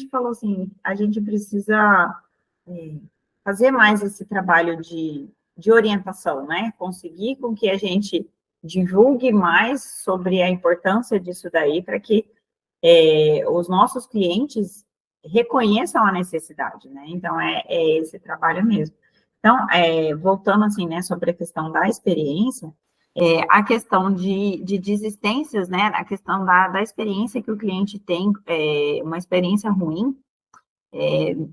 gente falou assim, a gente precisa fazer mais esse trabalho de orientação, né? Conseguir com que a gente divulgue mais sobre a importância disso daí, para que os nossos clientes reconheçam a necessidade, né? Então, é esse trabalho mesmo. Então, voltando assim, né, sobre a questão da experiência, a questão de desistências, né, a questão da experiência que o cliente tem, uma experiência ruim,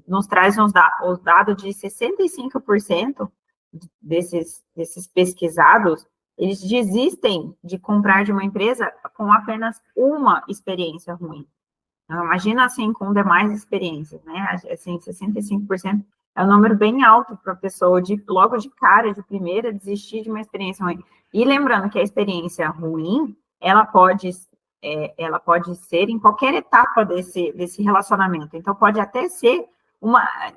nos traz os dados de 65% desses pesquisados, eles desistem de comprar de uma empresa com apenas uma experiência ruim. Então, imagina assim com demais experiências, né? Assim, 65% é um número bem alto para a pessoa logo de cara, de primeira, desistir de uma experiência ruim. E lembrando que a experiência ruim, ela pode ser em qualquer etapa desse relacionamento. Então, pode até ser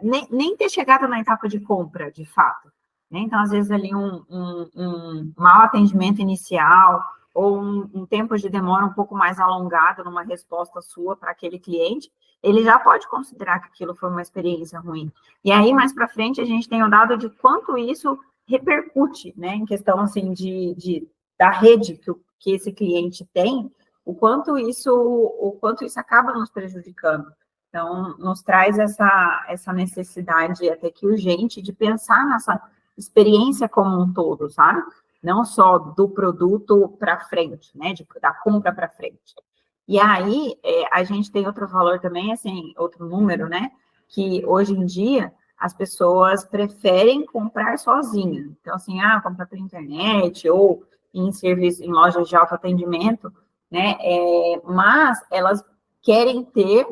nem ter chegado na etapa de compra, de fato. Né? Então, às vezes, ali um mau atendimento inicial, ou um tempo de demora um pouco mais alongado numa resposta sua para aquele cliente, ele já pode considerar que aquilo foi uma experiência ruim. E aí, mais para frente, a gente tem o dado de quanto isso repercute, né, em questão, assim, da rede que esse cliente tem, o quanto isso acaba nos prejudicando. Então, nos traz essa necessidade até que urgente de pensar nessa experiência como um todo, sabe? Não só do produto para frente, né, da compra para frente. E aí, a gente tem outro valor também, assim, outro número, né, que hoje em dia as pessoas preferem comprar sozinhas. Então, assim, comprar pela internet ou em serviço, em lojas de autoatendimento, né, mas elas querem ter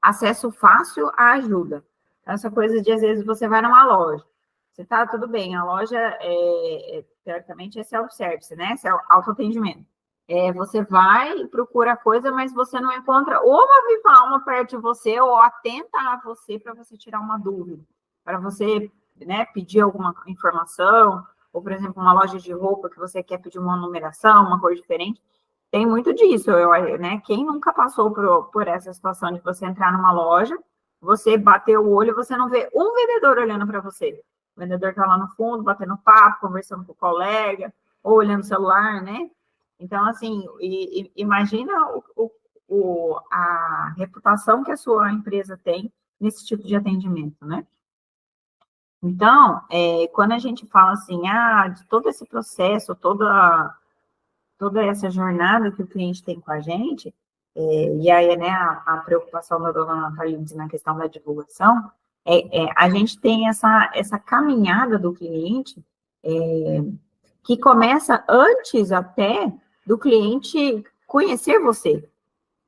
acesso fácil à ajuda. Então, essa coisa de, às vezes, você vai numa loja, você tá, tudo bem, a loja, teoricamente, é self-service, né? É autoatendimento. Você vai e procura coisa, mas você não encontra ou uma viva alma perto de você, ou atenta a você para você tirar uma dúvida, para você, né, pedir alguma informação, ou, por exemplo, uma loja de roupa que você quer pedir uma numeração, uma cor diferente. Tem muito disso, né? Quem nunca passou por essa situação de você entrar numa loja, você bater o olho e você não vê um vendedor olhando para você. O vendedor está lá no fundo, batendo papo, conversando com o colega, ou olhando o celular, né? Então, assim, imagina a reputação que a sua empresa tem nesse tipo de atendimento, né? Então, quando a gente fala assim, de todo esse processo, toda essa jornada que o cliente tem com a gente, e aí, né, a preocupação da dona Natália na questão da divulgação, a gente tem essa caminhada do cliente que começa antes até do cliente conhecer você.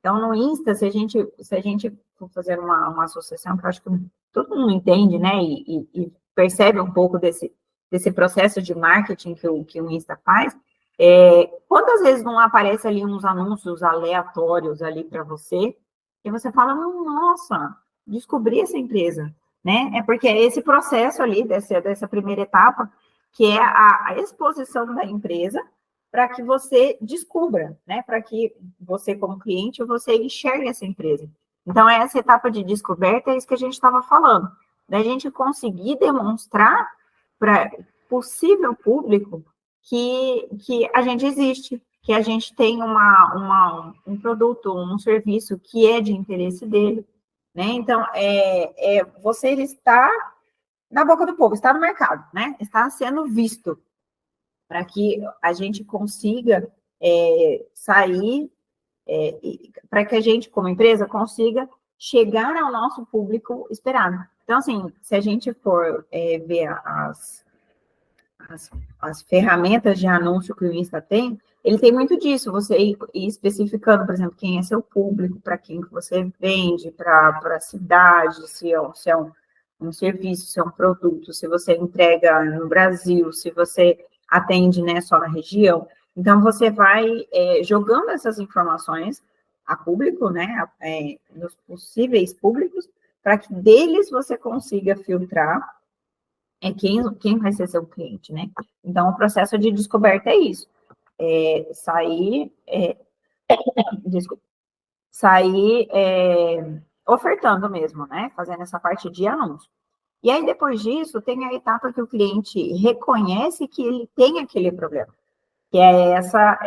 Então, no Insta, se a gente for fazer uma associação, que eu acho que todo mundo entende, né, e percebe um pouco desse processo de marketing que o Insta faz, quantas vezes não aparece ali uns anúncios aleatórios ali para você, e você fala, nossa, descobri essa empresa, né? É porque é esse processo ali, dessa primeira etapa, que é a exposição da empresa, para que você descubra, né? Para que você, como cliente, você enxergue essa empresa. Então, essa etapa de descoberta é isso que a gente estava falando, da gente conseguir demonstrar para possível público que a gente existe, que a gente tem um produto, um serviço que é de interesse dele, né? Então, você está na boca do povo, está no mercado, né? Está sendo visto, para que a gente consiga sair, para que a gente, como empresa, consiga chegar ao nosso público esperado. Então, assim, se a gente for ver as ferramentas de anúncio que o Insta tem, ele tem muito disso, você ir especificando, por exemplo, quem é seu público, para quem que você vende, para a cidade, se é um serviço, se é um produto, se você entrega no Brasil, se você atende, né, só na região. Então, você vai jogando essas informações a público, né, nos possíveis públicos, para que deles você consiga filtrar quem vai ser seu cliente, né? Então, o processo de descoberta é isso. Sair ofertando mesmo, né? Fazendo essa parte de anúncio. E aí, depois disso, tem a etapa que o cliente reconhece que ele tem aquele problema. Que é essa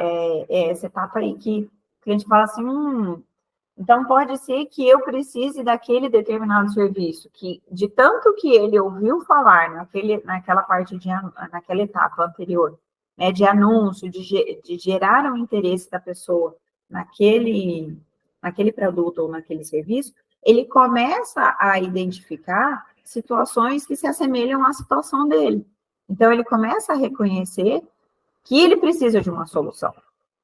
etapa aí que o cliente fala assim, então pode ser que eu precise daquele determinado serviço, que de tanto que ele ouviu falar naquela parte naquela etapa anterior, né, de anúncio, de gerar o interesse da pessoa naquele produto ou naquele serviço, ele começa a identificar situações que se assemelham à situação dele. Então, ele começa a reconhecer que ele precisa de uma solução.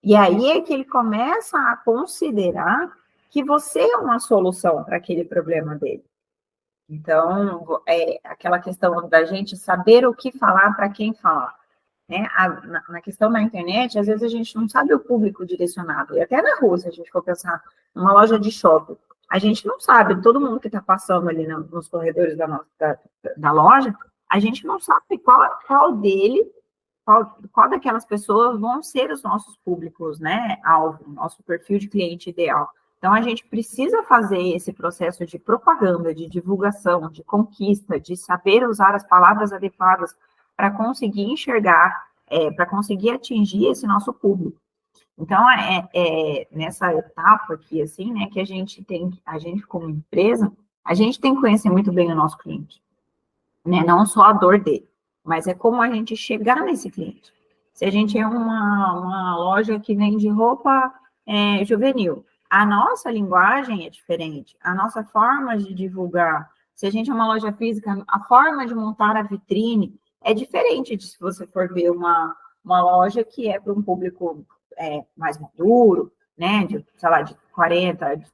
E aí é que ele começa a considerar que você é uma solução para aquele problema dele. Então, é aquela questão da gente saber o que falar para quem falar. Né? Na questão da internet, às vezes a gente não sabe o público direcionado. E até na rua, se a gente for pensar numa loja de shopping, a gente não sabe, todo mundo que está passando ali nos corredores da loja, a gente não sabe qual daquelas pessoas vão ser os nossos públicos, né, alvo, nosso perfil de cliente ideal. Então, a gente precisa fazer esse processo de propaganda, de divulgação, de conquista, de saber usar as palavras adequadas para conseguir enxergar, para conseguir atingir esse nosso público. Então, nessa etapa aqui, assim, né, que a gente como empresa, a gente tem que conhecer muito bem o nosso cliente, né, não só a dor dele, mas é como a gente chegar nesse cliente. Se a gente é uma loja que vende roupa juvenil, a nossa linguagem é diferente, a nossa forma de divulgar. Se a gente é uma loja física, a forma de montar a vitrine é diferente de se você for ver uma loja que é para um público mais maduro, né, sei lá, de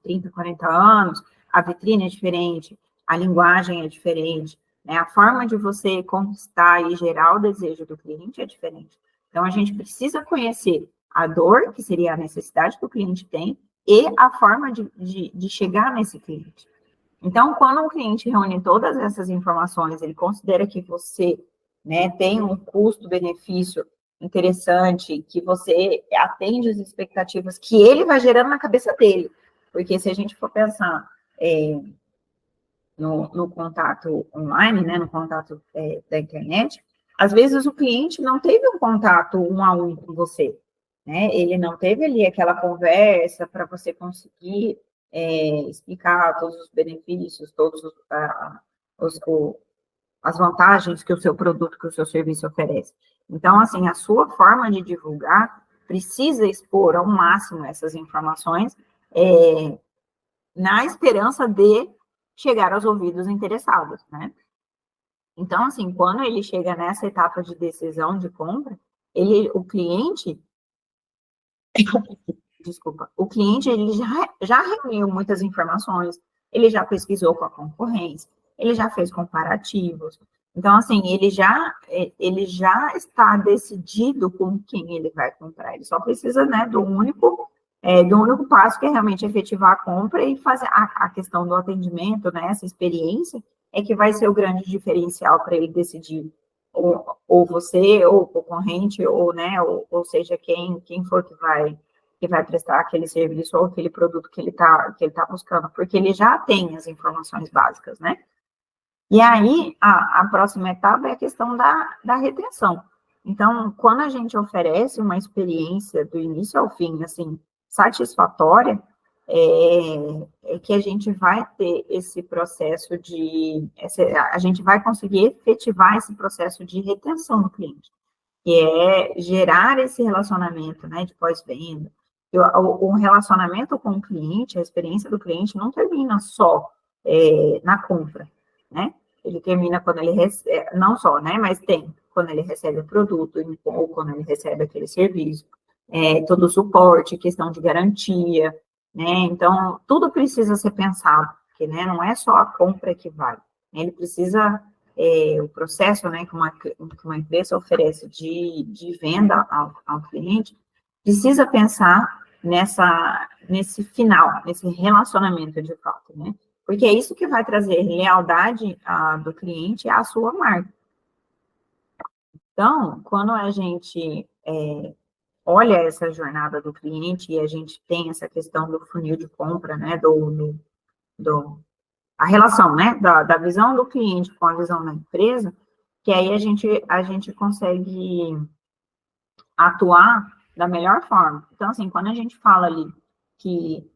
30, 40 anos, a vitrine é diferente, a linguagem é diferente, né, a forma de você conquistar e gerar o desejo do cliente é diferente. Então, a gente precisa conhecer a dor, que seria a necessidade que o cliente tem, e a forma de chegar nesse cliente. Então, quando o cliente reúne todas essas informações, ele considera que você, né, tem um custo-benefício interessante, que você atende as expectativas que ele vai gerando na cabeça dele. Porque se a gente for pensar no contato online, né, no contato da internet, às vezes o cliente não teve um contato um a um com você, né? Ele não teve ali aquela conversa para você conseguir explicar todos os benefícios, as vantagens que o seu produto, que o seu serviço oferece. Então, assim, a sua forma de divulgar precisa expor ao máximo essas informações, na esperança de chegar aos ouvidos interessados, né? Então, assim, quando ele chega nessa etapa de decisão de compra, o cliente ele já reuniu muitas informações, ele já pesquisou com a concorrência, ele já fez comparativos. Então, assim, ele já está decidido com quem ele vai comprar. Ele só precisa, né, do único passo, que é realmente efetivar a compra e fazer a questão do atendimento, né, essa experiência, é que vai ser o grande diferencial para ele decidir ou você, ou o concorrente, ou, né, ou seja, quem for que vai prestar aquele serviço ou aquele produto que ele tá buscando, porque ele já tem as informações básicas, né? E aí, a próxima etapa é a questão da retenção. Então, quando a gente oferece uma experiência do início ao fim, assim, satisfatória, é que a gente vai ter esse processo a gente vai conseguir efetivar esse processo de retenção do cliente, que é gerar esse relacionamento, né, de pós-venda. O relacionamento com o cliente, a experiência do cliente não termina só na compra, né? Ele termina quando ele recebe, não só, né, mas tem quando ele recebe o produto ou quando ele recebe aquele serviço, todo o suporte, questão de garantia, né? Então, tudo precisa ser pensado, porque, né, não é só a compra que vale. Ele precisa, o processo, né, que uma empresa oferece de venda ao cliente, precisa pensar nesse final, nesse relacionamento de fato, né? Porque é isso que vai trazer lealdade do cliente à sua marca. Então, quando a gente olha essa jornada do cliente e a gente tem essa questão do funil de compra, né, a relação, né, da visão do cliente com a visão da empresa, que aí a gente consegue atuar da melhor forma. Então, assim, quando a gente fala ali que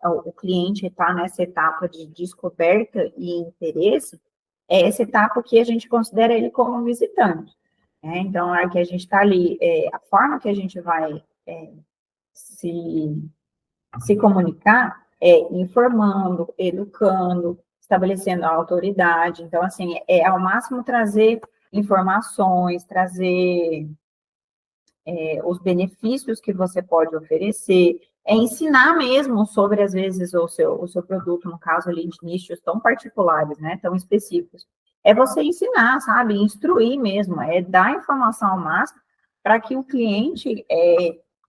o cliente está nessa etapa de descoberta e interesse, é essa etapa que a gente considera ele como visitante. Né? Então, a hora que a gente está ali, a forma que a gente vai se comunicar é informando, educando, estabelecendo a autoridade. Então, assim, ao máximo trazer informações, trazer os benefícios que você pode oferecer, ensinar mesmo sobre, às vezes, o seu produto, no caso ali de nichos tão particulares, né, tão específicos. É você ensinar, sabe, instruir mesmo, dar informação ao máximo para que o cliente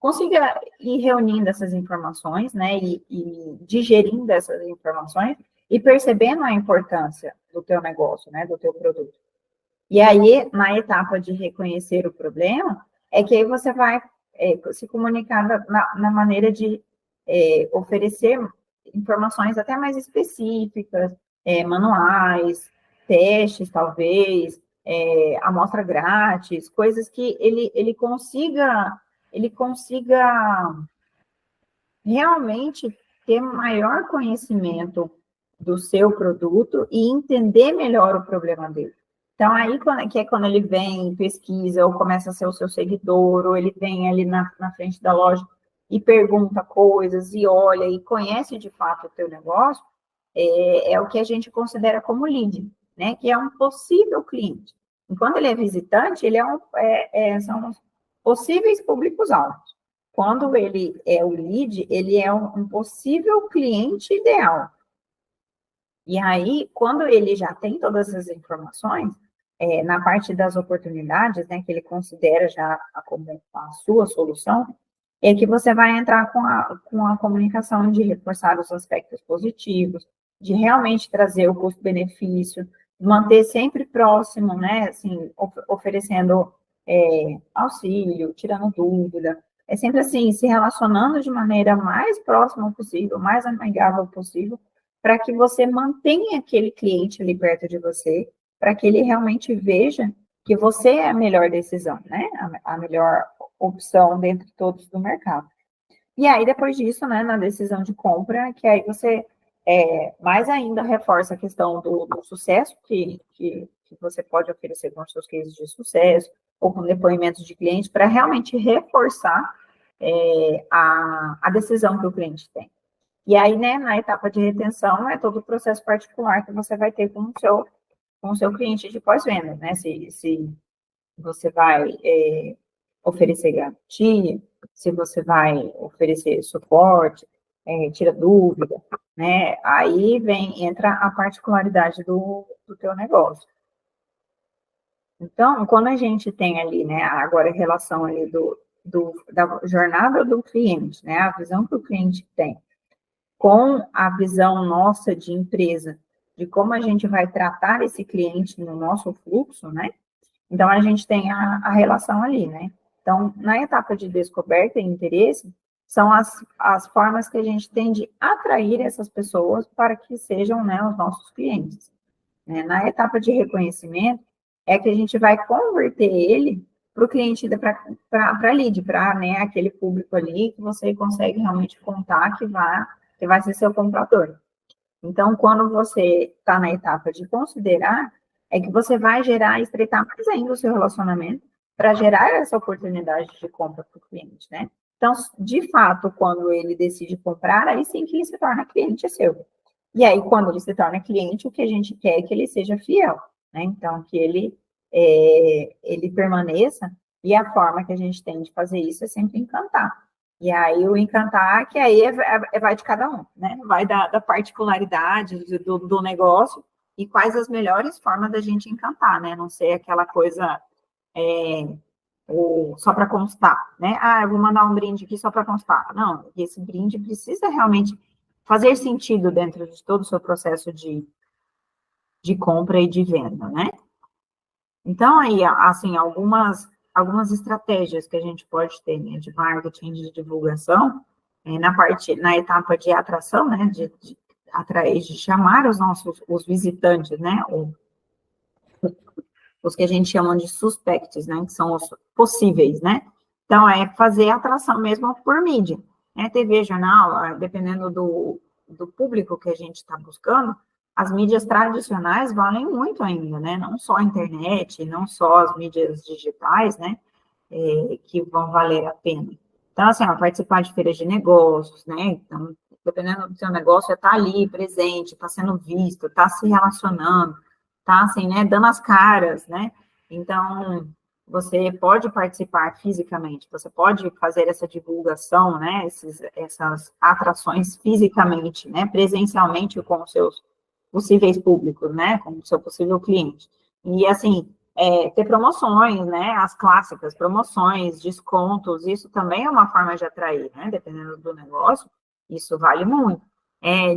consiga ir reunindo essas informações, né, e digerindo essas informações e percebendo a importância do teu negócio, né, do teu produto. E aí, na etapa de reconhecer o problema, é que aí você vai se comunicar na maneira de oferecer informações até mais específicas, manuais, testes, talvez, amostra grátis, coisas que ele consiga realmente ter maior conhecimento do seu produto e entender melhor o problema dele. Então, aí, quando ele vem, pesquisa, ou começa a ser o seu seguidor, ou ele vem ali na frente da loja e pergunta coisas, e olha, e conhece de fato o teu negócio, é o que a gente considera como lead, né? Que é um possível cliente. Enquanto ele é visitante, ele são os possíveis públicos-alvos. Quando ele é o lead, ele é um possível cliente ideal. E aí, quando ele já tem todas as informações, na parte das oportunidades, né, que ele considera já como a sua solução, é que você vai entrar com a comunicação de reforçar os aspectos positivos, de realmente trazer o custo-benefício, manter sempre próximo, né, assim, oferecendo auxílio, tirando dúvida, é sempre assim, se relacionando de maneira mais próxima possível, mais amigável possível, para que você mantenha aquele cliente ali perto de você, para que ele realmente veja que você é a melhor decisão, né? A melhor opção dentre todos do mercado. E aí, depois disso, né, na decisão de compra, que aí você mais ainda reforça a questão do sucesso que você pode oferecer com os seus cases de sucesso, ou com depoimentos de clientes, para realmente reforçar a decisão que o cliente tem. E aí, né, na etapa de retenção, é todo o processo particular que você vai ter com o seu cliente de pós-venda, né? Se você vai oferecer garantia, se você vai oferecer suporte, tira dúvida, né? Aí entra a particularidade do teu negócio. Então, quando a gente tem ali, né, agora a relação ali da jornada do cliente, né, a visão que o cliente tem, com a visão nossa de empresa, de como a gente vai tratar esse cliente no nosso fluxo, né? Então, a gente tem a relação ali, né? Então, na etapa de descoberta e interesse, são as formas que a gente tem de atrair essas pessoas para que sejam, né, os nossos clientes. Né? Na etapa de reconhecimento, é que a gente vai converter ele para o cliente, para lead, para, né, aquele público ali que você consegue realmente contar que vai ser seu comprador. Então, quando você está na etapa de considerar, é que você vai estreitar mais ainda o seu relacionamento para gerar essa oportunidade de compra para o cliente, né? Então, de fato, quando ele decide comprar, aí sim que ele se torna cliente seu. E aí, quando ele se torna cliente, o que a gente quer é que ele seja fiel, né? Então, que ele permaneça, e a forma que a gente tem de fazer isso é sempre encantar. E aí, o encantar, que aí vai de cada um, né? Vai da particularidade do negócio e quais as melhores formas da gente encantar, né? Não ser aquela coisa só para constar, né? Ah, eu vou mandar um brinde aqui só para constar. Não, esse brinde precisa realmente fazer sentido dentro de todo o seu processo de compra e de venda, né? Então, aí, assim, algumas estratégias que a gente pode ter, né, de marketing, de divulgação, na etapa de atração, né, de atrair, de chamar os visitantes, né? Os que a gente chama de suspects, né? Que são os possíveis, né? Então, é fazer atração mesmo por mídia, né? TV, jornal, dependendo do público que a gente está buscando, as mídias tradicionais valem muito ainda, né? Não só a internet, não só as mídias digitais, né? Que vão valer a pena. Então, assim, participar de feiras de negócios, né? Então, dependendo do seu negócio, é estar ali, presente, está sendo visto, está se relacionando, está, assim, né, dando as caras, né? Então, você pode participar fisicamente, você pode fazer essa divulgação, né, essas atrações fisicamente, né, presencialmente com os seus possíveis públicos, né, com o seu possível cliente. E, assim, ter promoções, né, as clássicas, promoções, descontos, isso também é uma forma de atrair, né, dependendo do negócio, isso vale muito.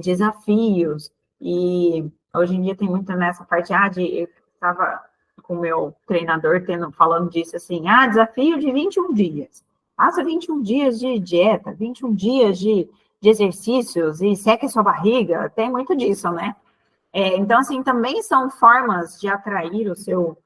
Desafios, e hoje em dia tem muito nessa parte, eu estava com o meu treinador falando disso assim, desafio de 21 dias. Faça 21 dias de dieta, 21 dias de exercícios e seque a sua barriga, tem muito disso, né? Então, assim, também são formas de atrair o seu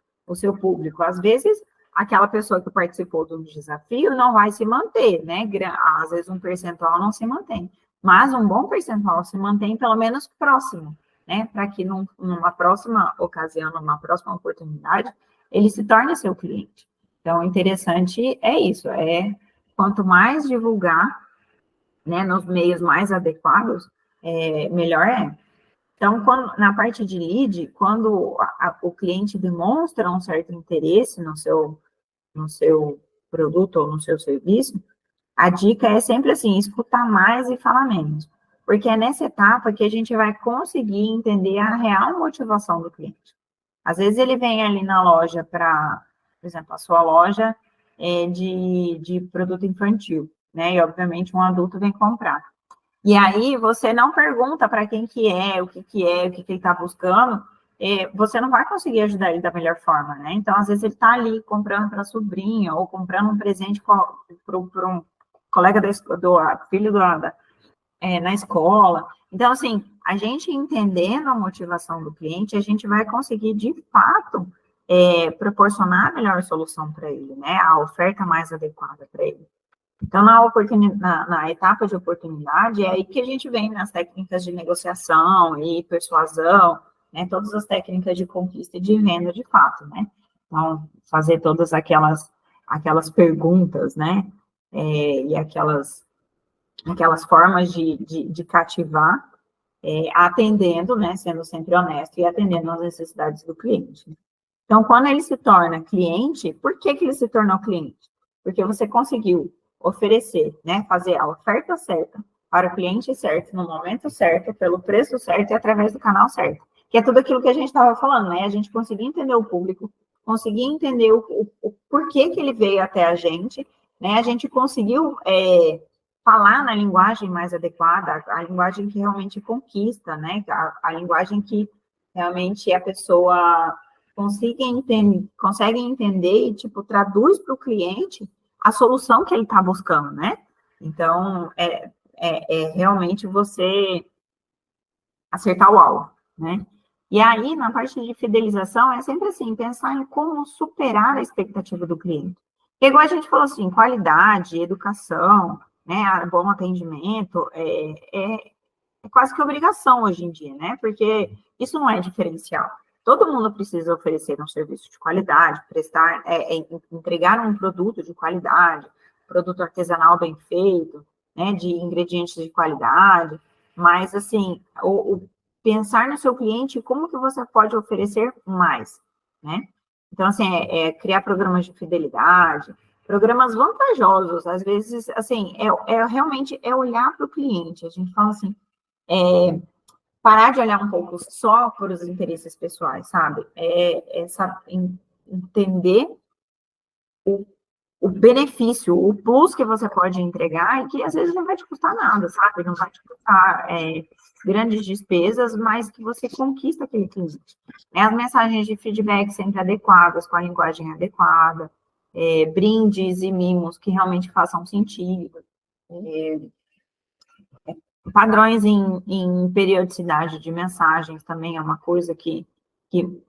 público. Às vezes, aquela pessoa que participou do desafio não vai se manter, né? Às vezes, um percentual não se mantém, mas um bom percentual se mantém pelo menos próximo, né? Para que numa próxima ocasião, numa próxima oportunidade, ele se torne seu cliente. Então, o interessante é isso, quanto mais divulgar, né, nos meios mais adequados, melhor é. Então, na parte de lead, quando o cliente demonstra um certo interesse no seu produto ou no seu serviço, a dica é sempre assim, escutar mais e falar menos. Porque é nessa etapa que a gente vai conseguir entender a real motivação do cliente. Às vezes ele vem ali na loja por exemplo, a sua loja é de produto infantil, né? E, obviamente, um adulto vem comprar. E aí você não pergunta para quem que é, o que ele está buscando, você não vai conseguir ajudar ele da melhor forma, né? Então, às vezes, ele está ali comprando para a sobrinha, ou comprando um presente para um colega do filho na escola. Então, assim, a gente entendendo a motivação do cliente, a gente vai conseguir, de fato, proporcionar a melhor solução para ele, né? A oferta mais adequada para ele. Então, na etapa de oportunidade, é aí que a gente vem nas técnicas de negociação e persuasão, né, todas as técnicas de conquista e de venda, de fato, né? Então, fazer todas aquelas perguntas, né, e aquelas formas de cativar, atendendo, né, sendo sempre honesto e atendendo às necessidades do cliente. Então, quando ele se torna cliente, por que ele se tornou cliente? Porque você conseguiu oferecer, né, fazer a oferta certa para o cliente certo, no momento certo, pelo preço certo e através do canal certo. Que é tudo aquilo que a gente estava falando, né? A gente conseguir entender o público, conseguir entender o porquê que ele veio até a gente, né? A gente conseguiu falar na linguagem mais adequada, a linguagem que realmente conquista, né? A linguagem que realmente a pessoa consegue entender e, tipo, traduz para o cliente a solução que ele está buscando, né? Então, realmente você acertar o alvo, né? E aí, na parte de fidelização, é sempre assim, pensar em como superar a expectativa do cliente. Igual a gente falou assim, qualidade, educação, né, bom atendimento, é quase que obrigação hoje em dia, né? Porque isso não é diferencial. Todo mundo precisa oferecer um serviço de qualidade, entregar um produto de qualidade, produto artesanal bem feito, né, de ingredientes de qualidade, mas, assim, pensar no seu cliente, como que você pode oferecer mais, né? Então, assim, criar programas de fidelidade, programas vantajosos, às vezes, assim, realmente olhar para o cliente, a gente fala assim, parar de olhar um pouco só por os interesses pessoais, sabe? Entender o benefício, o plus que você pode entregar e que às vezes não vai te custar nada, sabe? Não vai te custar grandes despesas, mas que você conquista aquele cliente. As mensagens de feedback sempre adequadas, com a linguagem adequada, brindes e mimos que realmente façam sentido. Padrões em periodicidade de mensagens também é uma coisa que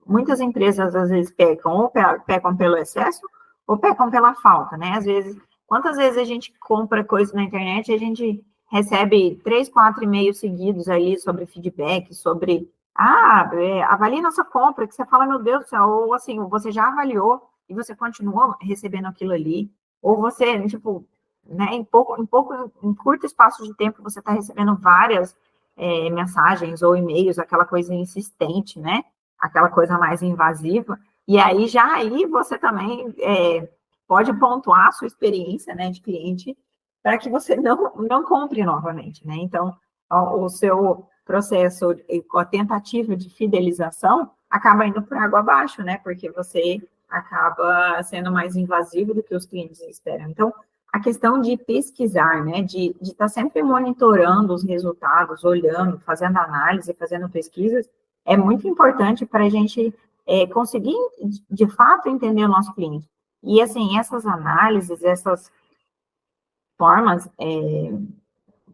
muitas empresas às vezes pecam, ou pecam pelo excesso, ou pecam pela falta, né? Às vezes, quantas vezes a gente compra coisa na internet e a gente recebe 3, 4 e-mails seguidos ali sobre feedback, sobre, avalie nossa compra, que você fala, meu Deus do céu, ou assim, você já avaliou e você continua recebendo aquilo ali, ou você, tipo, né, em curto espaço de tempo, você está recebendo várias mensagens ou e-mails, aquela coisa insistente, né? Aquela coisa mais invasiva, e aí você também pode pontuar a sua experiência, né, de cliente para que você não compre novamente, né? Então, o seu processo, a tentativa de fidelização acaba indo por água abaixo, né? Porque você acaba sendo mais invasivo do que os clientes esperam. Então, a questão de pesquisar, né, de estar sempre monitorando os resultados, olhando, fazendo análise, fazendo pesquisas, é muito importante para a gente conseguir, de fato, entender o nosso cliente. E, assim, essas análises, essas formas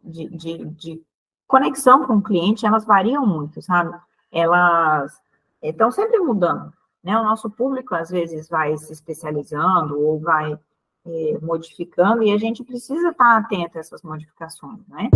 de conexão com o cliente, elas variam muito, sabe? Elas estão sempre mudando, né? O nosso público, às vezes, vai se especializando ou vai modificando, e a gente precisa estar atento a essas modificações, né?